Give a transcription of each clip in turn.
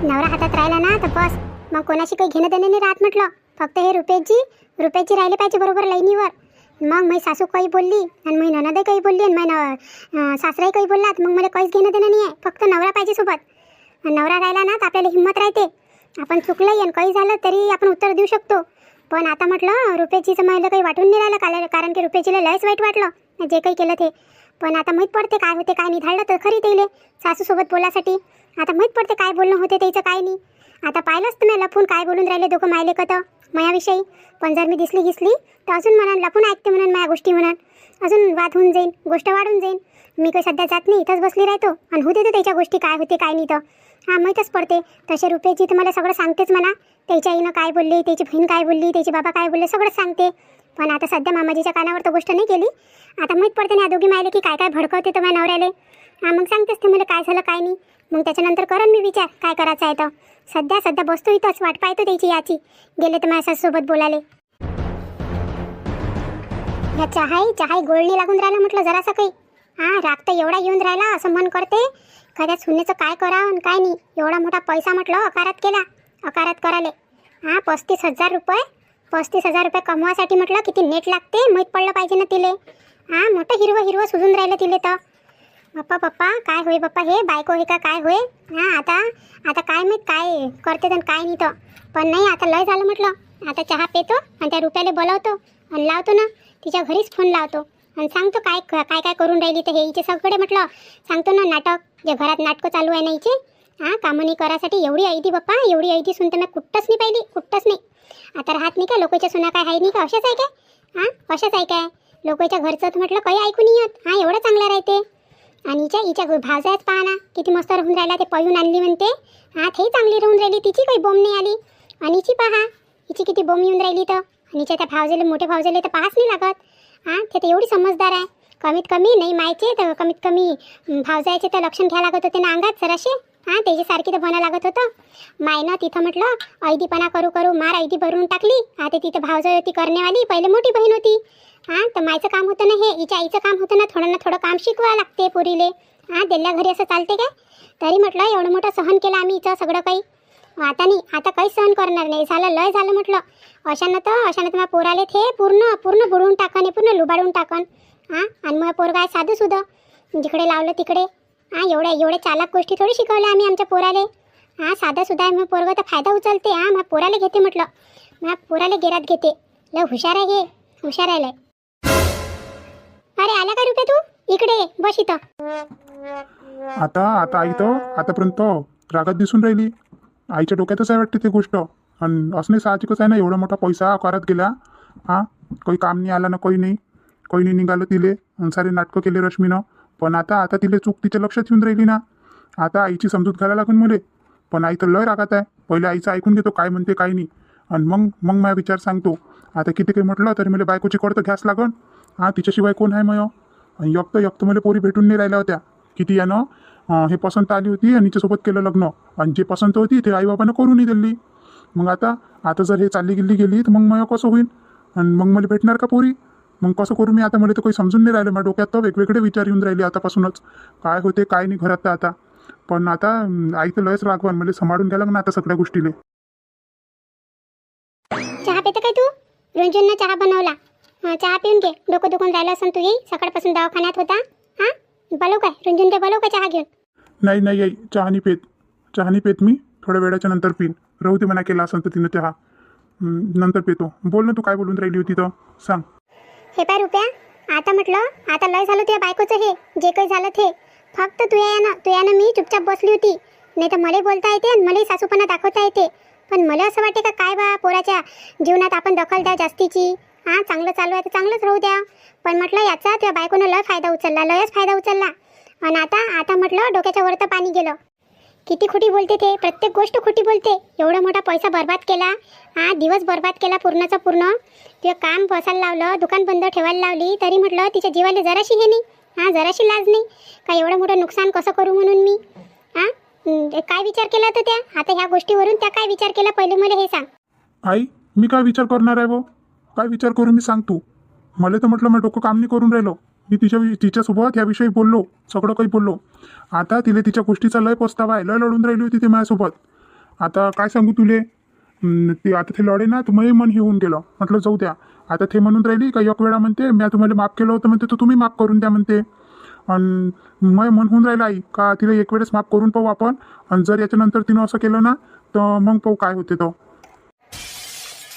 नवरा हातात राहिला ना तर बस, मग कोणाशी काही घेणं देणं नाही राहत म्हटलं. फक्त हे रुपयाची राहिले पाहिजे बरोबर लाईनीवर. मग माझी सासू काही बोलली आणि माझी ननद काही बोलली आणि माझी सासराही काही बोललात, मग मला काहीच घेणं देणं नाही आहे. फक्त नवरा पाहिजे सोबत. नवरा राहिला ना तर आपल्याला हिंमत राहते. आपण चुकलंही आणि काही झालं तरी आपण उत्तर देऊ शकतो. पण आता म्हटलं रुपयाचीचं मला काही वाटून नाही राहिलं, कारण की रुपयाचीला लयच वाईट वाटलं जे काही केलं ते. पण आता माहीत पडते काय होते काय नाही. धाडलं तर खरी तेले सासूसोबत बोलासाठी. आता माहीत पडते काय बोलणं होते त्याचं काय नाही. आता पाहिलंच तर मी लपून काय बोलून राहिले दोघं मायले का तर मायाविषयी. पण जर मी दिसली तर अजून म्हणून लपून ऐकते म्हणून माझ्या गोष्टी म्हणून अजून वाद होऊन जाईन, गोष्ट वाढून जाईन. मी काही सध्या जात नाही, इथंच बसली राहतो आणि होते तर त्याच्या गोष्टी काय होते काय नाही तर माहीतच पडते. तसे रुपयाची तर मला सगळं सांगतेच म्हणा. त्याच्या आईनं काय बोलली, त्याची बहीण काय बोलली, त्याचे बाबा काय बोलले सगळंच सांगते. पण आता सध्या मामाजीच्या कानावर तर गोष्ट नाही केली. आता माहीत पडते ना दोघी मायले की काय काय भडकवते तर माझ्या नवऱ्याले. मग सांगतेच ते मला काय झालं काय नाही. मग त्याच्यानंतर करण मी विचार काय करायचं आहे तर. सध्या बसतो इथंच, वाट पाहतो त्याची याची. गेले तर माझ्या सासूसोबत बोलाले. या चहाही गोळणी लागून राहिलं म्हटलं जरासं काही. राग तर एवढा येऊन राहिला असं मन करते कध्या सुनेचं काय करावं आणि काय नाही. एवढा मोठा पैसा म्हटलं अकारात कराले. 35,000 रुपये कमवासाठी म्हटलं किती नेट लागते माहीत पडलं पाहिजे ना तिले. मोठं हिरवं सुजून राहिलं तिले तर. पप्पा काय होय बाप्पा, हे बायको हे का काय होय. आता काय माहीत काय करते तर काय नाही तर. पण नाही आता लय झालं म्हटलं. आता चहा पेतो आणि त्या रुपयाला बोलावतो आणि लावतो ना तिच्या घरीच फोन लावतो आणि सांगतो काय काय करून राहिली तर हे हिचे सगळे म्हटलं सांगतो ना. नाटक जे घरात नाटकं चालू आहे ना हिचे. कामं नाही करायसाठी एवढी ऐदी बाप्पा, एवढी ऐदी सुनते मी कुठंच नाही पाहिली, कुठंच नाही. आता राहत नाही का लोकांच्या सुना काय आहे नाही का, अशाच आहे काय. अशाच आहे काय लोकांच्या घरचं तर म्हटलं काही ऐकून नाही येत. एवढं चांगलं राहते. आणि हिच्या भावजाच पहा ना किती मस्त राहून राहिला. ते पळून आणली म्हणते. तेही चांगली राहून राहिली, तिची काही बोंब नाही आली. आणि हिची पहा हिची किती बोंब येऊन राहिली तर. आणि हिच्या त्या भावजेले मोठे भावजेले तर पाहाच नाही लागत. ते तर एवढी समजदार आहे. कमीत कमी नाही मायचे तर कमीत कमी भावजायचे तर लक्षण घ्यायला लागत होते ना अंगात जराशे. त्याच्यासारखी तर बना लागत होतं. मायनं तिथं म्हटलं ऐदीपणा करू मार ऐदी भरून टाकली. ते तिथं भावजाई होती करणेवाली, पहिले मोठी बहीण होती. तर मायचं काम होतं ना हे, हिच्या आईचं काम होतं ना थोडं ना थोडं काम शिकवावं लागते पोरीले. दिल्या घरी असं चालते काय. तरी म्हटलं एवढं मोठं सहन केलं आम्ही हिचं सगळं काही. आता नाही, आता काहीच सहन करणार नाही. लय झालं म्हटलं. अशानं तर मग पोराले ते पूर्ण बुडवून टाकन, पूर्ण लुबाडून टाकन. आणि मग पोरगा आहे साधं सुद्धा, जिकडे लावलं तिकडे. एवढे चालाक गोष्टी थोडी शिकवल्या आम्ही आमच्या पोराले. साधं सुद्धा आहे मग पोरगा तर फायदा उचलते. मग पोराले घेते म्हटलं, मग पोराले गेरात घेते. लय हुशार आहे हे, हुशार आहे लय. अरे आला का रुपये, तू इकडे ये, बस इथं. आता आई तर आतापर्यंत रागात दिसून राहिली. आईच्या डोक्यातच आहे वाटते ती गोष्ट. आणि असं नाही साहजिकच आहे ना, एवढा मोठा पैसा आकारात गेला. काही काम नाही आला ना, काही नाही निघालं तिले. आणि सारे नाटकं केले रश्मीनं. पण आता तिले चूक तिच्या लक्षात येऊन राहिली ना. आता आईची समजूत घालायला लागून मुले. पण आई तर लय रागात आहे. पहिले आईचं ऐकून घेतो काय म्हणते काय नाही, आणि मग माझा विचार सांगतो. आता किती काही म्हटलं तरी मला बायकोची कड तर घ्यास लागन. तिच्याशिवाय कोण आहे मग. आणि एकटं मला पोरी भेटून नाही राहिल्या होत्या. किती यानं हे पसंत आली होती आणि हिच्यासोबत केलं लग्न. आणि जे पसंत होती ते आईबाबानं करूनही दिली. मग आता जर हे चालली गेली तर मग मग कसं होईल. आणि मग मला भेटणार का पोरी. मग कसं करू मी आता. मला तर काही समजून नाही राहिलं. माझ्या डोक्यात तर वेगवेगळे विचार येऊन राहिले आतापासूनच. काय होते काय नाही घरात तर आता. पण आता आई तर लयच रागवान. मला सांभाळून घ्यायला ना आता सगळ्या गोष्टीले. चहा पिते काय तू. रंजननं चहा बनवला. चहा पिऊन घे. डोकं दुखून राहिलं असं तू येई. सकाळपासून दवाखान्यात होता. बोलव काय रंजन, ते बोलव का चहा घेऊन. नाही आई, चहा नाही पेत मी. थोड्या वेळाच्या नंतर पिन. राहू दे म्हणा, केला असं तर तिनं चहा. नंतर पितो. बोल ना तू काय बोलून राहिली होती तर सांग. हे पाय रुपया, आता म्हटलं आता लय झालं तुझ्या बायकोचं हे जे काही झालं ते. फक्त तुझ्यानं मी चुपचाप बसली होती. नाही तर मला बोलता येते आणि मलाही सासूपणा दाखवता येते. पण मला असं वाटते का काय बा पोराच्या जीवनात आपण दखल द्या जास्तीची. चांगलं चालू आहे तर चांगलंच राहू द्या. पण म्हटलं याचा तुझ्या बायकोनं लयच फायदा उचलला. आणि आता म्हटलं डोक्याच्या वर तर पाणी गेलं. किती खोटी बोलते ते, प्रत्येक गोष्ट खोटी बोलते. एवढा मोठा पैसा बर्बाद केला. दिवस बर्बाद केला पूर्णचा पूर्ण. तुझं काम बसायला लावलं, दुकान बंद ठेवायला लावली, तरी म्हटलं तिच्या जीवाला जराशी हे नाही. जराशी लाज नाही का एवढं मोठं नुकसान कसं करू म्हणून मी. काय विचार केला तर त्या आता ह्या गोष्टीवरून त्या काय विचार केला पहिले मला हे सांग. आई मी काय विचार करणार आहे काय विचार करू मी सांग तू. मला तर म्हटलं मी डोकं काम नाही करून राहिलो. मी तिच्यासोबत याविषयी बोललो, सगळं काही बोललो. आता तिला तिच्या गोष्टीचा लय पस्तावा आहे. लय लढून राहिली होती ते माझ्यासोबत. आता काय सांगू तुले. ते आता ते लढे ना तुम्ही मन हे होऊन गेलं. म्हटलं जाऊ द्या. आता ते म्हणून राहिली का एक वेळा म्हणते मी तुम्हाला माफ केलं होतं म्हणते, तर तुम्ही माफ करून द्या म्हणते. आणि मग मन होऊन राहिला आई का तिला एक वेळेस माफ करून पाहू आपण. आणि जर याच्यानंतर तिनं असं केलं ना तर मग पाहू काय होते तो.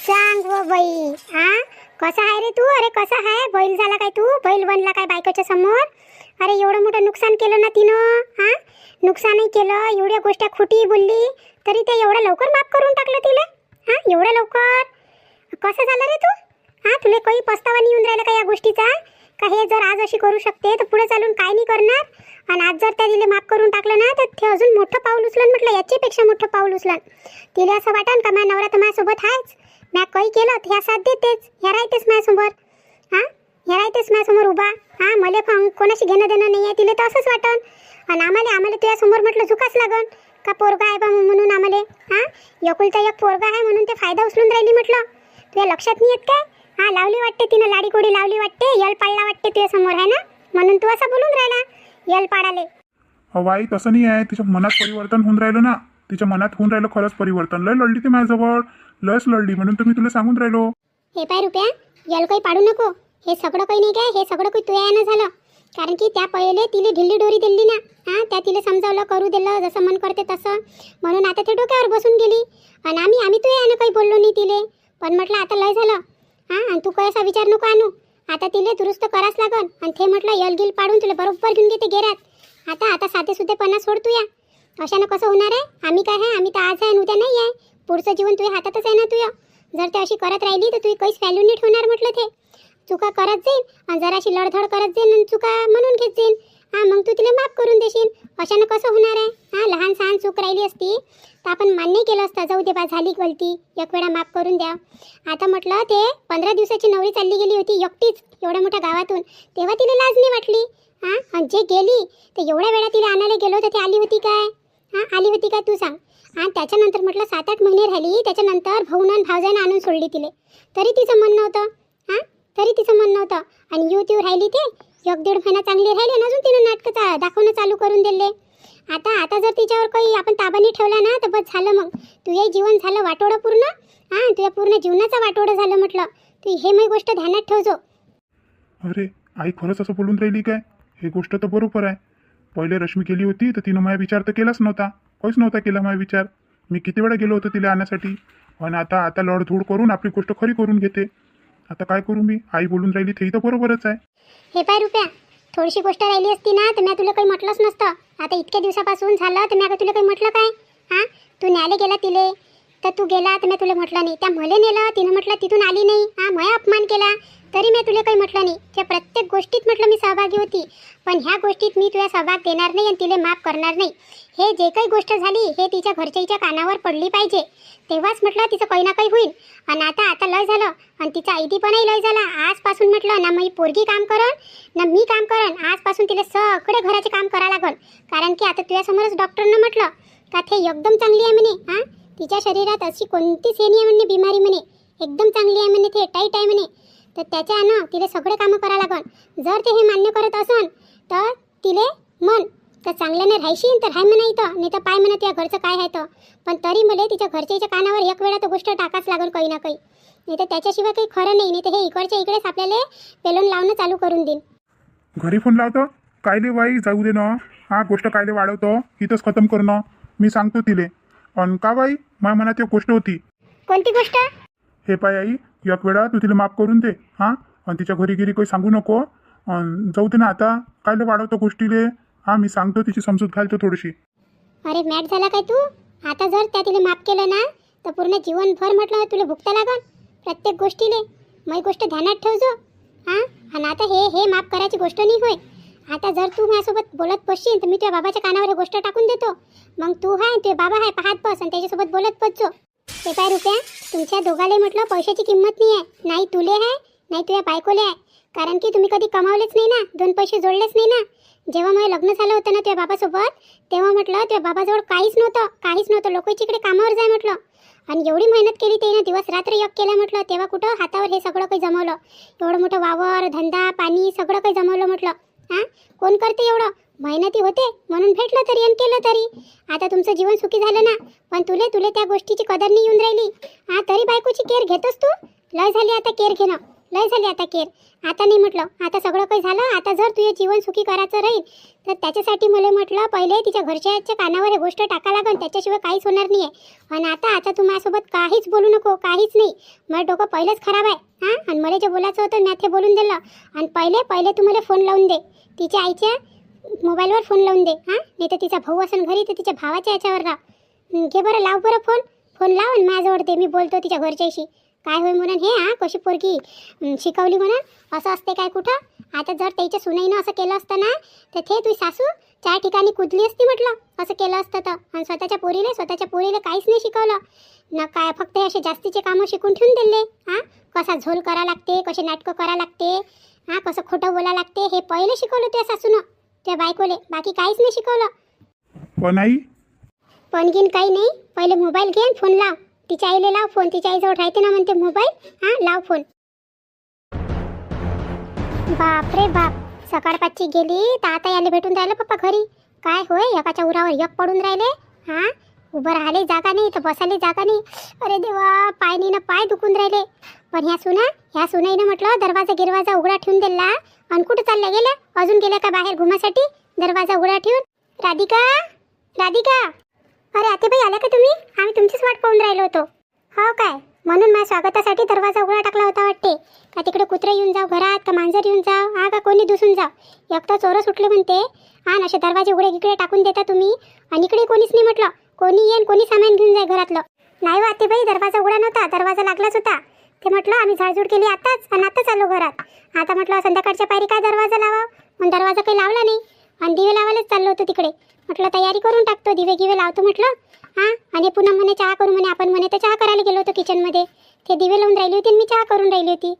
सांग व बाई, हा कसा आहे रे तू? अरे कसा आहे? बैल झाला काय तू? बैल बनला काय बायकोच्या समोर? अरे एवढं मोठं नुकसान केलं ना तिनं. हा नुकसानही केलं, एवढ्या गोष्टी खोटी बोलली, तरी ते एवढं लवकर माफ करून टाकलं तिला. हा एवढं लवकर कसं झालं रे तू? हा तुला काही पस्तावा नाही येऊन राहिला का या गोष्टीचा? का हे जर आज अशी करू शकते तर पुढे चालून काय नाही करणार? आणि आज जर त्या तिला माफ करून टाकलं ना तर ते अजून मोठं पाऊल उचलन. म्हटलं याच्यापेक्षा मोठं पाऊल उचलन. तिला असं वाटन का माझ्या नवरा तर माझ्यासोबत आहेच, मी काही केलं तर ह्या साथ देतेच, ह्या राहतेच माझ्यासमोर. हा ह्या राहतेच माझ्यासमोर उभा. हा मला कोणाशी घेणं देणं नाही आहे. तिला तर असंच वाटन. आणि आम्हाला तुझ्यासमोर म्हटलं झुकाच लागन का पोरगा आहे बा म्हणून आम्हाला. हा एकुलता एक पोरगा आहे म्हणून ते फायदा उचलून राहिली म्हटलं. तुझ्या लक्षात नाही येत काय? हा लावली वाटते तिनं, लाडी कोडी लावली वाटते, यल पाडला वाटते तुझ्या समोर आहे ना, म्हणून तू असं बोलून राहिला यल पाडाले. आई तसं नाही आहे. तिच्या मनात परिवर्तन होऊन राहिलं ना. तिच्या मनात होऊन राहिलं खरंच परिवर्तन. लय लढली ती माझ्याजवळ, लयच लढली, म्हणून तुम्ही तुला सांगून राहिलो. हे पाय रुपया, यल काही पाडू नको. हे सगळं काही नाही काय, हे सगळं काही तुझ्या यानं झालं. कारण की त्या पहिले तिला ढिल्ली डोरी दिली ना. हा त्या तिला समजावलं, करू दिलं जसं मन करते तसं, म्हणून आता ते डोक्यावर बसून गेली. आणि आम्ही तुझ्या यानं काही बोललो नाही तिले. पण म्हटलं आता लय झालं. हा आणि तू कसा विचार नको आणू. आता तिले दुरुस्त कराच लागन. आणि ते म्हटलं यलगिल पाडून तुला बरोबर घेऊन घेते गेरात. आता साधे सुधेपणा सोड तू या. अशानं कसं होणार आहे? आम्ही काय आहे, आम्ही तर आज आहे आणि उद्या नाही आहे. पुढचं जीवन तुझ्या हातातच आहे ना तुझ्या. जर ते अशी करत राहिली तर तुझी काहीच व्हॅल्यू नाही ठेवणार म्हटलं. ते चुका करत जाईन आणि जराशी लढधड करत जाईन आणि चुका म्हणून घेत जाईन. हा मग तू तिला माफ करून देशील. अशानं कसं होणार आहे? हा लहान सहान चूक राहिली असती तर आपण मान्य केलं असतं, जाऊ दे बा झाली गलती, एक वेळा माफ करून द्या. आता म्हटलं ते 15 दिवसाची नवरी चालली गेली होती एकटीच एवढ्या मोठ्या गावातून, तेव्हा तिला लाज नाही वाटली. हा आणि जे गेली तर एवढ्या वेळा तिला आणायला गेलो तर ती आली होती काय? हा आली होती काय तू सांग? आणि त्याच्यानंतर म्हटलं 7-8 महिने राहिली, त्याच्यानंतर भाऊन भावजानं आणून सोडली तिले, तरी तिचं मन नव्हतं. हा तरी तिचं मन नव्हतं. आणि युतीवर राहिली ते 1-1.5 महिना चांगली राहिली आणि अजून तिनं नाटकं दाखवणं चालू करून दिले. आता जर तिच्यावर काही आपण ताबा नाही ठेवला ना तर बस झालं. मग तुझे जीवन झालं वाटोळं पूर्ण. हा तुझ्या पूर्ण जीवनाचा वाटोळं झालं म्हटलं. तू हे मी गोष्ट ध्यानात ठेवजो. अरे आई खरंच असं बोलून राहिली काय? ही गोष्ट तर बरोबर आहे. पहिले रश्मी केली होती तर तिनं माझा विचार तर केलाच नव्हता, काहीच नव्हता केला माझा विचार. मी किती वेळा गेलो होतो तिला आणण्यासाठी. आणि आता लढधूड करून आपली गोष्ट खरी करून घेते. आता काय करू मी? आई बोलून राहिली ते तर बरोबरच आहे. हे पाय रुपया, थोडीशी गोष्ट राहिली असती ना तर मी तुला काही म्हटलंच नसतं. आता इतक्या दिवसापासून झालं तर मी तुला काही म्हटलं काय? हा तू न्यायला गेला तिले तर तू गेला तर मी तुला म्हटलं नाही. त्या मले नेलं, तिनं म्हटलं तिथून आली नाही. हा मला अपमान केला तरी मी तुला काही म्हटलं नाही. त्या प्रत्येक गोष्टीत म्हटलं मी सहभागी होती. पण ह्या गोष्टीत मी तुला सहभाग देणार नाही आणि तिला माफ करणार नाही. हे जे काही गोष्ट झाली हे तिच्या घरच्याच्या कानावर पडली पाहिजे, तेव्हाच म्हटलं तिचं काही ना काही होईल. आणि आता लय झालं आणि तिचा ऐदीपणाही लय झाला. आजपासून म्हटलं ना मी पोरगी काम करन ना मी काम करन. आजपासून तिला सगळे घराचे काम करावं लागल. कारण की आता तुझ्यासमोरच डॉक्टरनं म्हटलं का ते एकदम चांगली आहे म्हणे. हा तिच्या शरीरात अशी कोणतीच हे नाही आहे म्हणे बिमारी म्हणे, एकदम चांगली आहे म्हणे, ते टाईट आहे म्हणे. तर त्याच्यानं तिला सगळे कामं करावं लागन. जर ते हे मान्य करत असन तर तिले मन तर चांगल्याने राहशील तर हाय म्हणा इथं, नाही तर पाय म्हणा तुझ्या घरचं काय आहे तर. पण तरी मला तिच्या घरच्याच्या कानावर एक वेळा तर गोष्ट टाकाच लागल काही ना काही, नाही तर त्याच्याशिवाय काही खरं नाही. नाही तर हे इकडच्या इकडेच आपल्याला पेलून लावणं चालू करून देईन. घरी फोन लावतो कायले बाई, जाऊ दे ना. हा गोष्ट कायले वाढवतो, इथंच खतम करणं मी सांगतो तिले. आणि का बाई माझ्या मनात एक गोष्ट होती. कोणती गोष्ट? हे पाय आई, एक वेळा तू तिला माफ करून दे. हा आणि तिच्या घरी गिरी काही सांगू नको. जाऊ दे ना. आता कायले वाढवतो गोष्टीले. हा मी सांगतो, तिची समजूत घालतो थोडीशी. अरे मॅट झाला काय तू? आता जर त्या तिला माफ केलं ना तर पूर्ण जीवनभर म्हटलं तुला भुगता लागल प्रत्येक गोष्टीले. मग गोष्ट ध्यानात ठेवजो. हा आणि आता हे माफ करायची गोष्ट नाही होय. आता जर तू माझ्यासोबत बोलत बसशील तर मी तुझ्या बाबाच्या कानावर ही गोष्ट टाकून देतो. मग तू हाय तुझे बाबा हाय पाहत बस आणि त्याच्यासोबत बोलत बसजो. ते काय रुपया, तुमच्या दोघाले म्हटलं पैशाची किंमत नाही आहे. नाही तुले आहे नाही तुझ्या बायकोले आहे. कारण की तुम्ही कधी कमावलेच नाही ना, 2 पैसे जोडलेच नाही ना. जेव्हा माझं लग्न झालं होतं ना तुझ्या बाबासोबत, तेव्हा म्हटलं तुझ्या बाबाजवळ काहीच नव्हतं. लोकांच्या इकडे कामावर जाय म्हटलं. आणि एवढी मेहनत केली ते ना, दिवस रात्र एक केला म्हटलं. तेव्हा कुठं हातावर हे सगळं काही जमवलं. एवढं मोठं वावर धंदा पाणी सगळं काही जमवलं म्हटलं. हां कोण करते एवढं? मेहनती होते म्हणून भेटलं तरी आणि केलं तरी. आता तुमचं जीवन सुखी झालं ना. पण तुले तुले त्या गोष्टीची कदर नाही येऊन राहिली. तरी बायकोची केअर घेतोस तू. लय झाली आता केअर घेणं, लय झाली आता केअर. आता नाही म्हटलं, आता सगळं काही झालं. आता जर तुझे जीवन सुखी करायचं राहील तर त्याच्यासाठी मला म्हटलं पहिले तिच्या घरच्याच्या कानावर हे गोष्ट टाका लागन, त्याच्याशिवाय काहीच होणार नाही आहे. आणि आता तू माझ्यासोबत काहीच बोलू नको, काहीच नाही. माझं डोकं पहिलेच खराब आहे. आणि मला जे बोलायचं होतं मी ते बोलून दिलं. आणि पहिले तू मला फोन लावून दे, तिच्या आईच्या मोबाईलवर फोन लावून दे. नाही तर तिचा भाऊ असेल घरी तर तिच्या भावाच्या याच्यावर लाव. घे बरं, लाव बरं फोन लाव आणि माझ्याजवळ दे, मी बोलतो तिच्या घरच्याशी. काय होय म्हणून हे कशी पोरगी शिकवली म्हणून असं असते काय कुठं. आता जर त्याच्या सुनाईनं असं केलं असतं ना तर ते तुझी सासू 4 ठिकाणी कुदली असती म्हटलं, असं केलं असतं तर. आणि स्वतःच्या पोरीले काहीच नाही शिकवलं ना. काय फक्त असे जास्तीचे कामं शिकून ठेवून दिले. कसा झोल करा लागते, कसे नाटकं करा लागते, कसं खोटं बोला लागते, हे पहिले शिकवलं त्या सासूनं त्या बायकोले. बाकी काहीच नाही शिकवलं. पण आई, पण गिन काही नाही. पहिले मोबाईल घे, फोन लाव तिच्या आईले, लाव फोन. तिच्या आईजवळ राहते ना म्हणते मोबाईल. लाव फोन. बाप रे बाप, सकाळपाची गेली तर आता याला भेटून राहिलं पप्पा घरी. काय होय, एकाच्या उरावर एक पडून राहिले. उभं राहिले जागा नाही तर बसायला जागा नाही. अरे देवा, पायनीनं पाय दुखून राहिले. पण ह्या सुनाईनं म्हटलं दरवाजा उघडा ठेवून दिला. आणि कुठं चालल्या गेल्या, अजून गेल्या का बाहेर घुमासाठी दरवाजा उघडा ठेवून. राधिका, अरे आतेबाई आल्या का तुम्ही? आम्ही तुमचीच वाट पाहून राहिलो होतो. हो काय, म्हणून माझ्या स्वागतासाठी दरवाजा उघडा टाकला होता वाटते. का तिकडे कुत्रे येऊन जाऊ घरात, का मांजर येऊन जाऊ, का कोणी दुसून जाऊ. एक तर चोरं सुटले म्हणते. असे दरवाजे उघडे इकडे टाकून देता तुम्ही. आणि इकडे कोणीच नाही म्हटलं, कोणी येईन कोणी सामान घेऊन जाय घरातलं. नाही हो आतेबाई, दरवाजा उघडा नव्हता, दरवाजा लागलाच होता. ते म्हटलं आम्ही झाडझूड केली आताच आणि आताच आलो घरात. आता म्हटलं संध्याकाळच्या पायरी काय दरवाजा लावा, पण दरवाजा काही लावला नाही. आणि दिवे लावायलाच चाललो होतो तिकडे. म्हटलं तयारी करून टाकतो, दिवे गिवे लावतो म्हटलं. आणि पुन्हा म्हणे चहा करू म्हणे आपण. म्हणे तर चहा करायला गेलो होतो किचनमध्ये. ते दिवे लावून राहिली होती आणि मी चहा करून राहिली होती.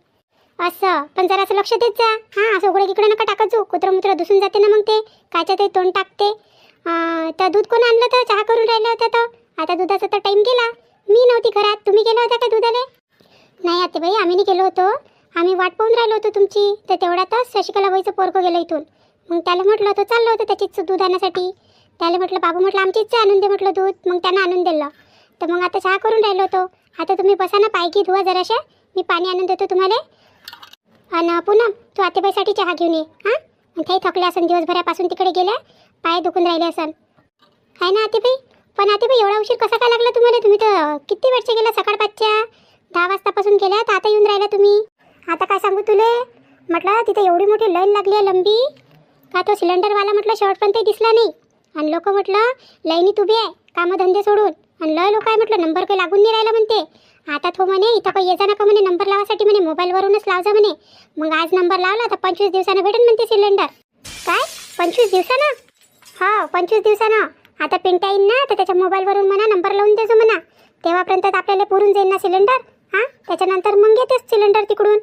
असं पण जरा असं लक्ष देत जा. असं उघडे तिकडे नका टाकत जाऊ, कुत्रमुत्र दुसून जाते ना मग ते कायच्या ते तोंड टाकते. तर दूध कोण आणलं तर चहा करून राहिलं होतं तर. आता दुधाचा तर टाईम गेला. मी नव्हती घरात, तुम्ही गेला होता का दुधाले? नाही आतेबाई, आम्ही नाही गेलो होतो. आम्ही वाट पाहून राहिलो होतो तुमची. तर तेवढ्यातच शशिकलाबाईचं पोरकं गेलं इथून. मग त्याला म्हटलं होतं चाललं होतं त्याचीच दूध आणण्यासाठी. त्याला म्हटलं बाबू म्हटलं आमची इच्छा आणून दे म्हटलं दूध. मग त्यानं आणून दिलं. तर मग आता चहा करून राहिलो होतो. आता तुम्ही बसा ना, पाय की धुवा जराशा, मी पाणी आणून देतो तुम्हाला. आणि पुन्हा तू आतेबाईसाठी चहा घेऊन ये. आणि काही थकले असन, दिवसभरापासून तिकडे गेल्या, पाय दुखून राहिले असन. आहे ना आतेबाई? पण आतेबाई एवढा उशीर कसा काय लागला तुम्हाला? तुम्ही तर किती वेळचे गेला, सकाळपाचच्या 10 वाजतापासून गेल्या तर आता येऊन राहिला तुम्ही. आता काय सांगू तुले, म्हटलं तिथे एवढी मोठी लाईन लागली आहे लंबी, का तो सिलेंडरवाला म्हटलं शेवटपर्यंत दिसला नाही. आणि लोक म्हटलं लाईनीत उभी आहे कामधंदे सोडून. आणि लय लोक आहे म्हटलं, नंबर काही लागून नाही राहिला म्हणते. आता तो म्हणे इथं काही येजा नका म्हणे, नंबर लावासाठी म्हणे मोबाईलवरूनच लावजा म्हणे. मग आज नंबर लावला तर 25 दिवसानं भेटेन म्हणते सिलेंडर. काय 25 दिवसानं? हो 25 दिवसानं. आता पिंटा येईन ना तर त्याच्या मोबाईलवरून म्हणा नंबर लावून देजो म्हणा. तेव्हापर्यंत आपल्याला पुरून जाईल ना सिलेंडर. त्याच्यानंतर मग येतेच सिलेंडर तिकडून.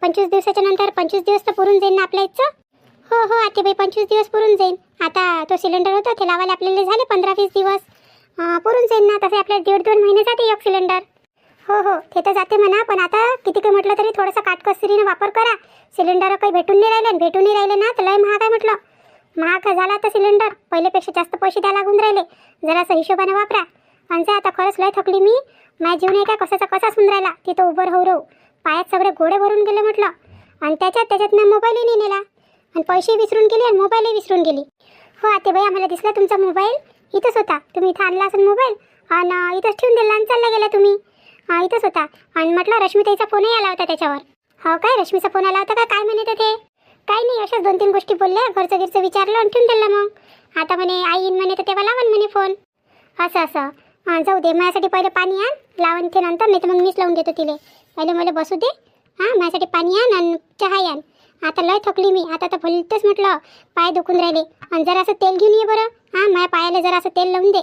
25 दिवसाच्या नंतर 25 दिवस तर पुरून जाईल ना आपल्या इथचं. हो आतेबाई, 25 दिवस पुरून जाईल. आता तो सिलेंडर होता ते लावायला आपल्याला झाले 15-20 दिवस. पुरून जाईल ना. तसे आपल्याला 1.5-2 महिने जाते एक सिलेंडर. हो ते तर जाते म्हणा. पण आता किती काही म्हटलं तरी थोडंसं काटकसरीनं वापर करा. सिलेंडर काही भेटून नाही राहिले ना तर लय महाग आहे म्हटलं. महाग झाला आता सिलेंडर, पहिलेपेक्षा जास्त पैसे द्यायला लागून राहिले. जरासं हिशोबाने वापरा. आणि आता खरंच लय थकली मी. माझ्या जीव नाही का कसाच होऊन राहिला. तिथं उभं राहू पायात सगळे गोडे भरून गेले म्हटलं. आणि त्याच्यात मी मोबाईलही नाही नेला. आणि पैसे विसरून गेली आणि मोबाईलही विसरून गेली. हो आतेबाई, आम्हाला दिसला तुमचा मोबाईल इथंच होता. तुम्ही इथं आणला असेल मोबाईल आणि इथंच ठेवून दिला आणि चालला गेला तुम्ही. इथंच होता. आणि म्हटलं रश्मीताईचा फोनही आला होता त्याच्यावर. हो काय, रश्मीचा फोन आला होता का? काय म्हणत ते? काही नाही, अशाच 2-3 गोष्टी बोलल्या, घरचं विचारलं आणि ठेवून दिलं. मग आता म्हणे आई येईन म्हणे तर तेव्हा लावन म्हणे फोन. असं जाऊ दे. माझ्यासाठी पहिले पाणी आण, लावून ते नंतर, नाही तर मग मीच लावून देतो तिले. पहिले मला बसू दे. माझ्यासाठी पाणी आण आणि चहा आण. आता लय थकली मी. आता तर भलतेच म्हटलं पाय दुखून राहिले. आणि जरासं तेल घेऊन ये बरं. माझ्या पायाला जरासं तेल लावून दे.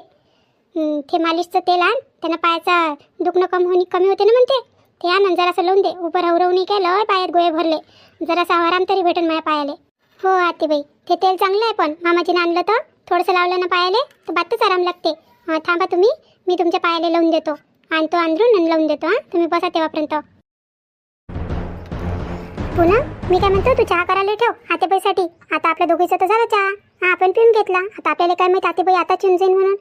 ते मालिशचं तेल आण, त्यानं पायाचा दुखणं कमी होते ना म्हणते. ते आण आणि जरासं लावून दे. उभं राहू नाही काय, लय पायात गोळे भरले. जरासा आराम तरी भेटेन माझ्या पायाले. हो आतेबाई, ते तेल चांगलं आहे. पण मामाजीनं आणलं तर थोडंसं लावलं ना पायाले तर बातच आराम लागते. थांबा तुम्ही, मी तुमच्या पायाले लावून देतो. आणतो अंदरून आणि लावून देतो. तुम्ही बसा तेव्हापर्यंत. पुन्हा मी काय म्हणतो, तू चहा करायला ठेव आतेबाईसाठी. आता आपल्या दोघीचं तर झालं चहा. हा आपण पिऊन घेतला. आता आपल्याला काय माहीत आतेबाई आता चिऊन जाईन म्हणून.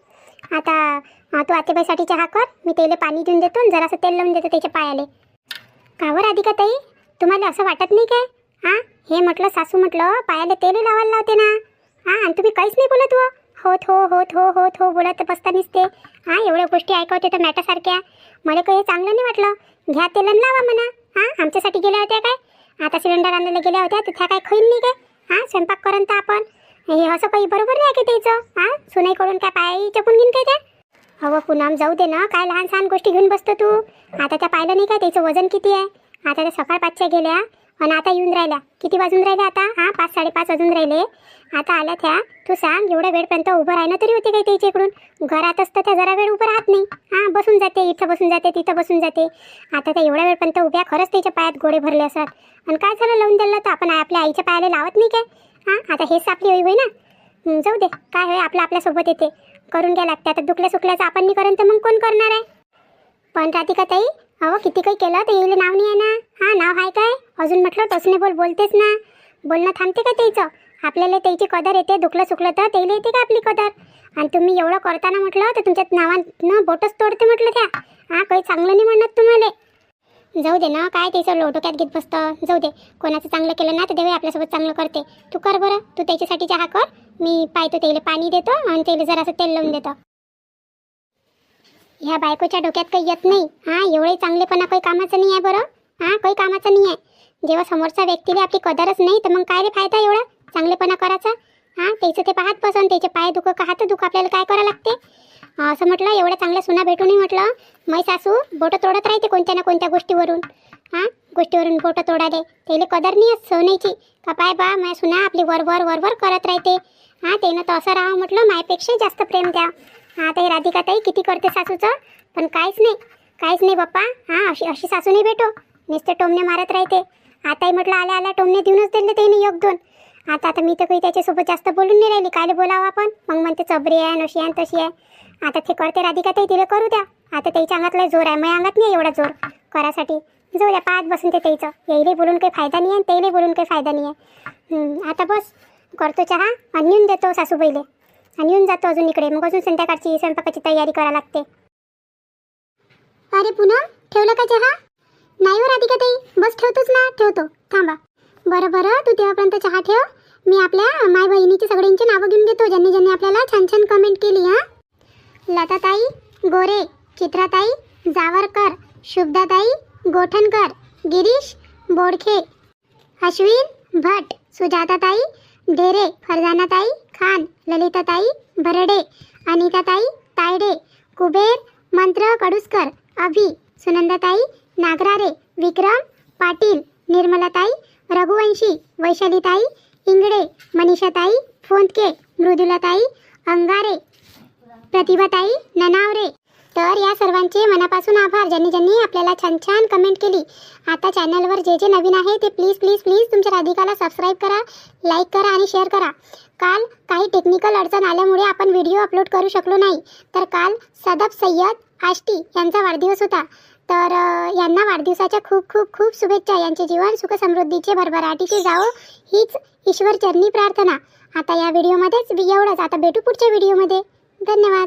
आता तू आतेबाईसाठी चहा कर, मी त्याला पाणी देऊन देतो आणि जरासं तेल लावून देतो त्याच्या पायाले. कावर राधिका ताई, तुम्हाला असं वाटत नाही काय? हां, हे म्हटलं सासू म्हटलं पायाला तेल लावायला लावते ना. हां, आणि तुम्ही काहीच नाही बोलत हो. होत हो होत हो होत हो बोलत बसता नसते. हां, एवढ्या गोष्टी ऐकवते तर मॅटासारख्या. मला काही चांगलं नाही वाटलं. घ्या तेल आणि लावा म्हणा. हां, आमच्यासाठी गेल्या होत्या काय? आता सिलेंडर आणायला गेल्या होत्या तर त्या काय खाईन नाही काय? हां, स्वयंपाक करून तर आपण हे असं काही बरोबर नाही की त्याचं. हां, सुनाईकडून काय पाय चपून घेईन काय त्या? हवं पूनम, जाऊ दे ना, काय लहान सहान गोष्टी घेऊन बसतो तू. आता त्या पाहिलं नाही काय त्याचं वजन किती आहे? आता त्या सकाळ 5च्या गेल्या आणि आता येऊन राहिल्या. किती वाजून राहिले आता? हां, 5 साडेपाच वाजून राहिले. आता आल्या त्या. तू सांग, एवढ्या वेळपर्यंत उभं राहणं तरी होते काही त्याच्या इकडून? घरात असतं त्या जरा वेळ उभं राहत नाही. हां, बसून जाते, इथं बसून जाते, तिथं बसून जाते. आता त्या एवढ्या वेळपर्यंत उभ्या, खरंच त्याच्या पायात गोडे भरले असतात. आणि काय झालं लावून दिलं तर आपण आपल्या आईच्या पायाला लावत नाही काय? हां, आता हेच आपली होई होई ना. जाऊ दे, काय होय आपलं आपल्यासोबत येते. करून घ्या लागते. आता दुखल्या सुकल्याचं आपण नाही करेन तर मग कोण करणार आहे? पण राधिका ताई, अहो किती काही केलं तर येईल नाव नाही आहे ना. हां, नाव आहे काय? अजून म्हटलं टोचणे बोलतेच ना. बोलणं थांबते का त्याचं? आपल्याला त्याची कदर येते. दुखलं सुकलं तर त्याला येते का आपली कदर? आणि तुम्ही एवढं करताना म्हटलं तर तुमच्या नावानं बोटच तोडते म्हटलं त्या. हां, काही चांगलं नाही म्हणत तुम्हाला. जाऊ दे ना, काय त्याचं डोक्यात घेत बसतं. जाऊ दे, कोणाचं चांगलं केलं ना तर देव आपल्यासोबत चांगलं करते. तू कर बरं, तू त्याच्यासाठी चहा कर. मी पाहतो त्याला पाणी देतो आणि त्याला जरासं तेल लावून देतो. ह्या बायकोच्या डोक्यात काही येत नाही. हां, एवढे चांगलेपणा काही कामाचं नाही आहे बरं. हां, काही कामाचं नाही आहे. जेव्हा समोरच्या व्यक्तीला आपली कदरच नाही तर मग काय रे फायदा एवढा चांगलेपणा करायचा? हां, त्याचं ते पाहत बसून त्याचे पाय दुखं का हात दुखं आपल्याला काय करावं लागते? असं म्हटलं एवढ्या चांगल्या सुना भेटूनही म्हटलं मै सासू बोटं तोडत राहते कोणत्या ना कोणत्या गोष्टीवरून. हां, गोष्टीवरून बोटं तोडाले. त्याला कदर नाही आहे सोन्याची का पाय बा माझ्या सुना आपली वरवर करत राहते. हां, त्यानं तर असं राहावं म्हटलं मायपेक्षा जास्त प्रेम द्या. हां, आता ही राधिका ताई किती करते सासूचं, पण काहीच नाही बाप्पा. हां, अशी सासू नाही भेटो. नुसते टोमणे मारत राहते. आताही म्हटलं आल्या टोमणे देऊनच दिले त्याने 1-2. आता मी तर काही त्याच्यासोबत जास्त बोलून नाही राहिली. काय बोलावं आपण? मग म्हणते चबरी आहे, नशी आहे, तशी आहे. आता ते करते राधिका ताई, तिला करू द्या. आता त्याच्या अंगातला जोर आहे, माझ्या अंगात नाही एवढा जोर करासाठी. जाऊ द्या, पाहत बसून ते त्याचं. यायला बोलून काही फायदा नाही आहे, त्याला बोलून काही फायदा नाही आहे. आता बस करतो चहा आणि येऊन देतो सासूबाईले आणि येऊन जातो अजून इकडे. मग अजून संध्याकाळची स्वयंपाकाची तयारी करावी लागते. अरे पुन्हा ठेवलं का चहा? नाही हो राधिका ताई, बस ठेवतोच ना. ठेवतो, थांबा. बरं, तू तेव्हापर्यंत चहा ठेव. मी आपल्या माय बहिणीची सगळ्यांची नावं घेऊन घेतो ज्यांनी आपल्याला छान छान कमेंट केली. हां, लताताई गोरे, चित्राताई जावरकर, शुभदाताई गोठणकर, गिरीश बोडखे, अश्विन भट, सुजाताताई डेरे, फरजानाताई खान, ललिताताई भरडे, अनिताताई तायडे, कुबेर मंत्र कडुसकर, अभि, सुनंदाताई नागरारे, विक्रम पाटील, निर्मलाताई रघुवंशी, वैशालीताई इंगडे, मनीषाताई फोंदके, मृदुलाताई अंगारे, प्रतिभाताई ननावरे. तर या सर्वांचे मनापासून आभार ज्यांनी आपल्याला छान छान कमेंट केली. आता चॅनलवर जे नवीन आहे ते प्लीज तुमच्या राधिकाला सबस्क्राईब करा, लाईक करा आणि शेअर करा. काल काही टेक्निकल अडचण आल्यामुळे आपण व्हिडिओ अपलोड करू शकलो नाही. तर काल सदफ सय्यद आष्टी यांचा वाढदिवस होता. तर यांना वाढदिवसाच्या खूप शुभेच्छा. यांचे जीवन सुख समृद्धीचे भरभराटीचे जावो हीच ईश्वर चरणी प्रार्थना. आता या व्हिडिओमध्येच एवढंच. आता भेटू पुढच्या व्हिडिओमध्ये. धन्यवाद.